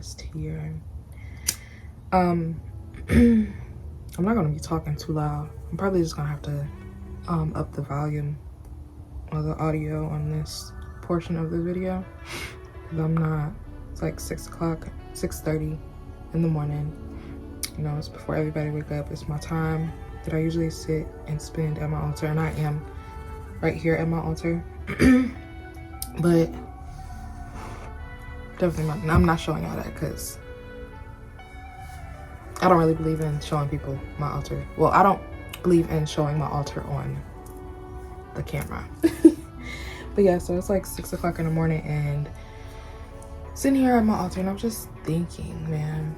Celest here. I'm not gonna be talking too loud. I'm probably just gonna have to up the volume of the audio on this portion of the video, because I'm not, it's like 6 o'clock, 6:30 in the morning. You know, it's before everybody wake up. It's my time that I usually sit and spend at my altar, and I am right here at my altar. But definitely not, I'm not showing y'all that because I don't really believe in showing people my altar. Well, I don't believe in showing my altar on the camera. But yeah, so it's like 6 o'clock in the morning and sitting here at my altar, and I'm just thinking, man,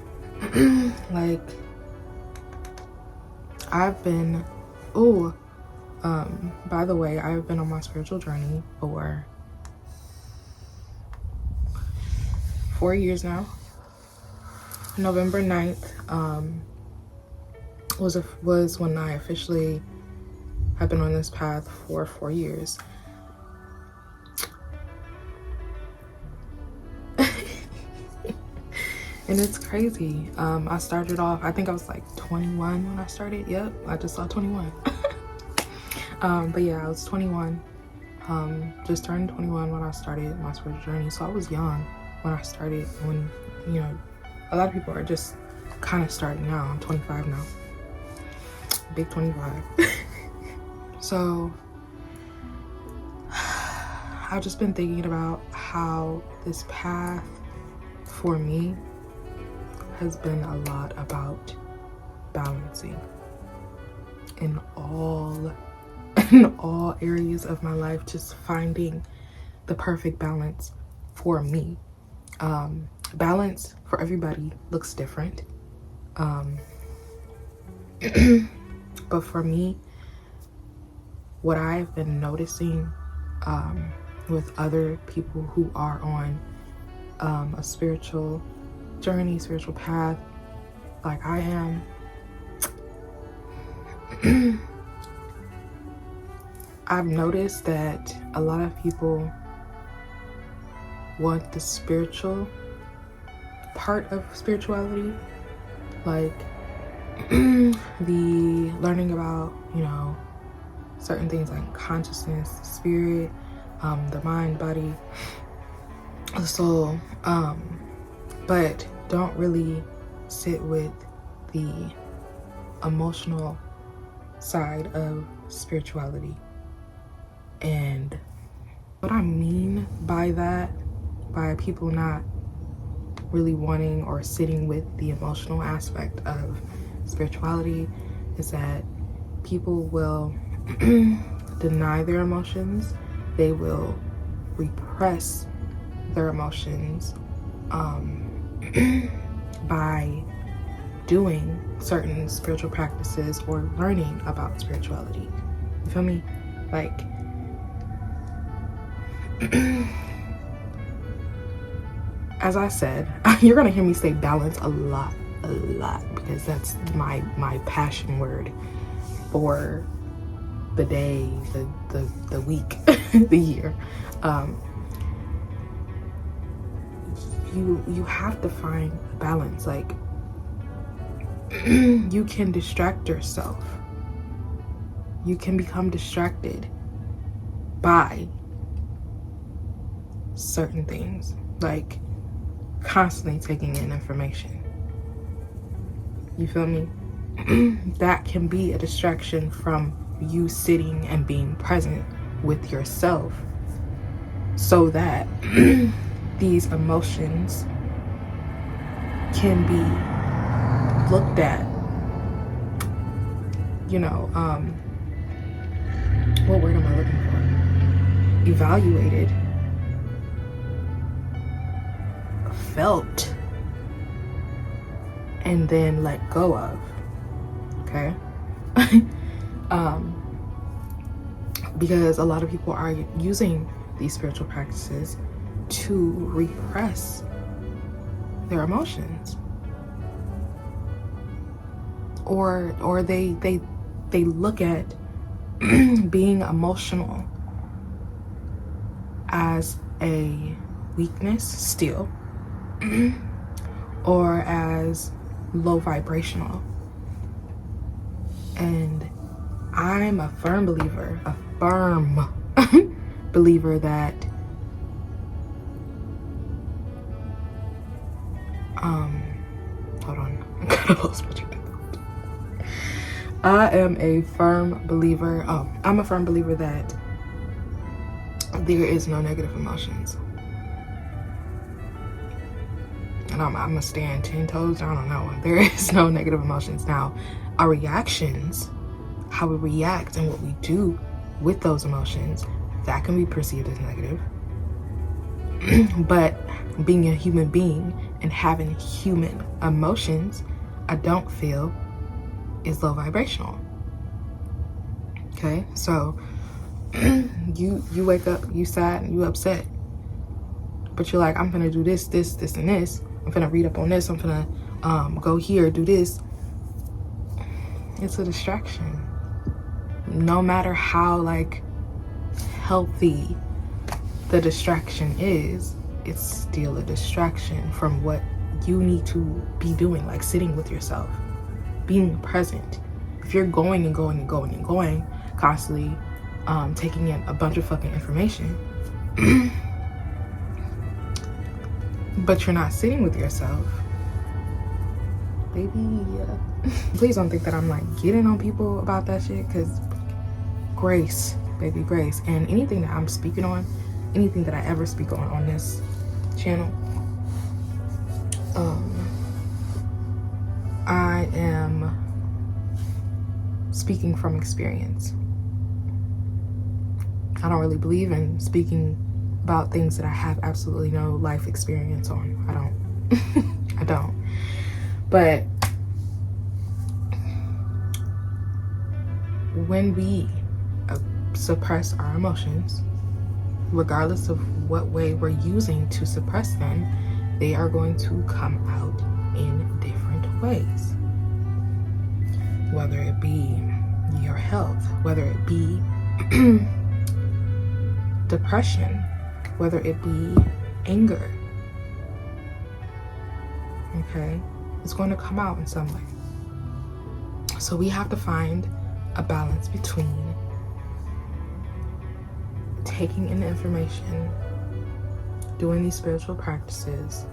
like I've been, by the way, I've been on my spiritual journey for 4 years now. November 9th was when I officially have been on this path for 4 years. And it's crazy. I started off, I think I was like 21 when I started. Yep, I just saw 21. But yeah, I was 21. Just turned 21 when I started my spiritual journey. So I was young when I started, when, you know, a lot of people are just kind of starting now. I'm 25 now. Big 25. So I've just been thinking about how this path for me has been a lot about balancing in all areas of my life, just finding the perfect balance for me. Balance for everybody looks different, but for me, what I've been noticing with other people who are on a spiritual journey, spiritual path like I am, I've noticed that a lot of people want the spiritual part of spirituality, like the learning about, you know, certain things like consciousness, spirit, the mind, body, the soul, but don't really sit with the emotional side of spirituality. And what I mean by that, by people not really wanting or sitting with the emotional aspect of spirituality, is that people will deny their emotions. They will repress their emotions by doing certain spiritual practices or learning about spirituality. You feel me? Like, as I said, you're gonna hear me say balance a lot, because that's my passion word for the day, the week, the year. You have to find balance. Like, you can distract yourself. You can become distracted by certain things, like constantly taking in information. You feel me? That can be a distraction from you sitting and being present with yourself, so that these emotions can be looked at, you know, what word am I looking for? Evaluated, felt, and then let go of. Okay? Because a lot of people are using these spiritual practices to repress their emotions, or they look at being emotional as a weakness still, or as low vibrational. And I'm a firm believer that hold on, I gotta lose my train of thought. I'm a firm believer that there is no negative emotions. And I'm gonna stand 10 toes, I don't know. There is no negative emotions. Now, our reactions, how we react and what we do with those emotions, that can be perceived as negative. But being a human being and having human emotions, I don't feel is low vibrational. Okay, so you wake up, you sad and you upset, but you're like, I'm gonna do this, and this. I'm gonna read up on this. I'm gonna go here, do this. It's a distraction. No matter how like healthy the distraction is, it's still a distraction from what you need to be doing, like sitting with yourself, being present. If you're going and going and going and going, constantly taking in a bunch of fucking information, but you're not sitting with yourself, baby, please don't think that I'm like getting on people about that shit, because grace, baby, grace. And anything that I'm speaking on, anything that I ever speak on this channel, I am speaking from experience. I don't really believe in speaking about things that I have absolutely no life experience on. I don't. I don't. But when we suppress our emotions, regardless of what way we're using to suppress them, they are going to come out in different ways. Whether it be your health, whether it be depression, whether it be anger, okay? It's going to come out in some way. So we have to find a balance between taking in the information, doing these spiritual practices,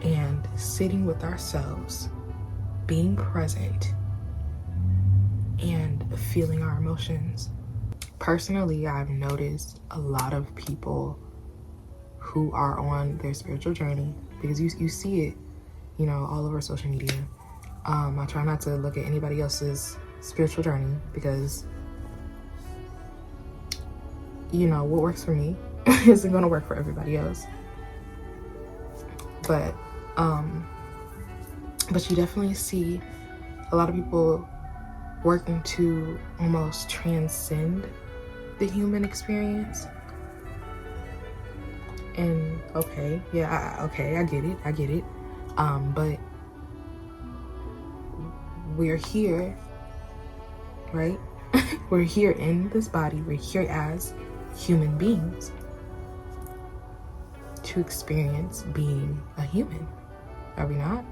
and sitting with ourselves, being present, and feeling our emotions. Personally, I've noticed a lot of people who are on their spiritual journey, because you see it, you know, all over social media. I try not to look at anybody else's spiritual journey, because you know what works for me isn't going to work for everybody else. But you definitely see a lot of people working to almost transcend the human experience. And okay, yeah, I get it. But we're here, right? We're here in this body. We're here as human beings to experience being a human. Are we not?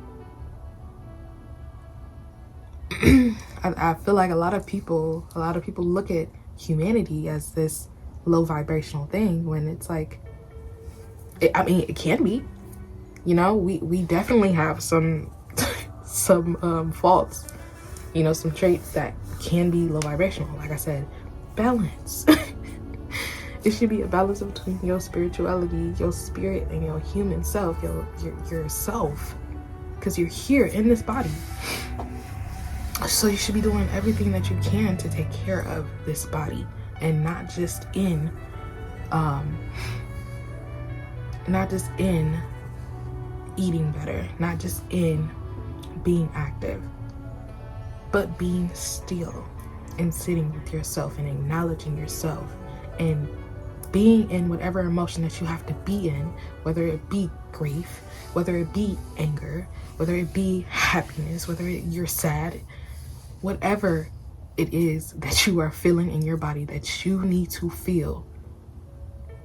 I feel like a lot of people look at humanity as this low vibrational thing, when it's like, it can be, you know, we definitely have some faults, you know, some traits that can be low vibrational. Like I said, balance. It should be a balance between your spirituality, your spirit, and your human self, your self, because you're here in this body. So you should be doing everything that you can to take care of this body, and not just in eating better, not just in being active, but being still and sitting with yourself and acknowledging yourself and being in whatever emotion that you have to be in, whether it be grief, whether it be anger, whether it be happiness, whether you're sad, whatever it is that you are feeling in your body that you need to feel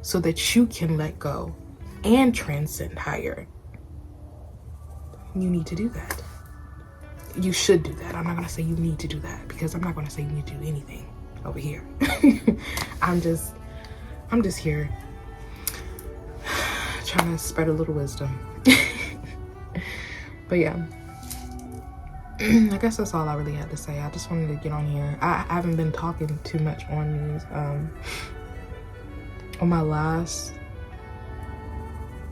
so that you can let go and transcend higher. you need to do that. You should do that. I'm not gonna say you need to do that, because I'm not gonna say you need to do anything over here. I'm just here trying to spread a little wisdom. But yeah, I guess that's all I really had to say. I just wanted to get on here. I haven't been talking too much on these on my last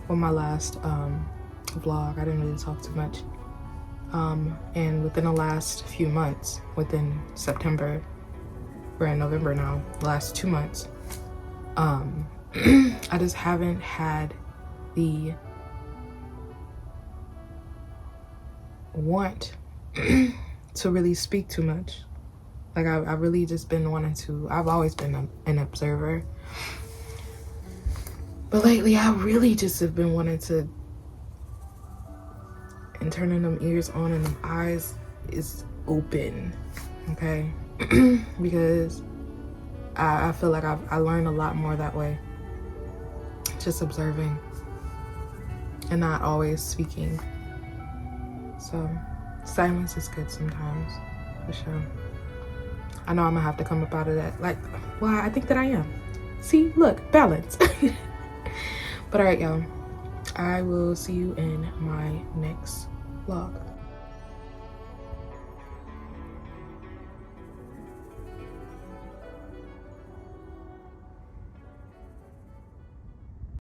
vlog. I didn't really talk too much, and within the last few months, within September, we're in November now, the last 2 months, I just haven't had the want to really speak too much. Like I've really just been wanting to, I've always been an observer, but lately I really just have been wanting to, and turning them ears on and them eyes is open, okay? Because I feel like I learned a lot more that way, just observing and not always speaking. So silence is good sometimes, for sure. I know I'm gonna have to come up out of that. Like, well, I think that I am. See, look, balance. But all right, y'all. I will see you in my next vlog.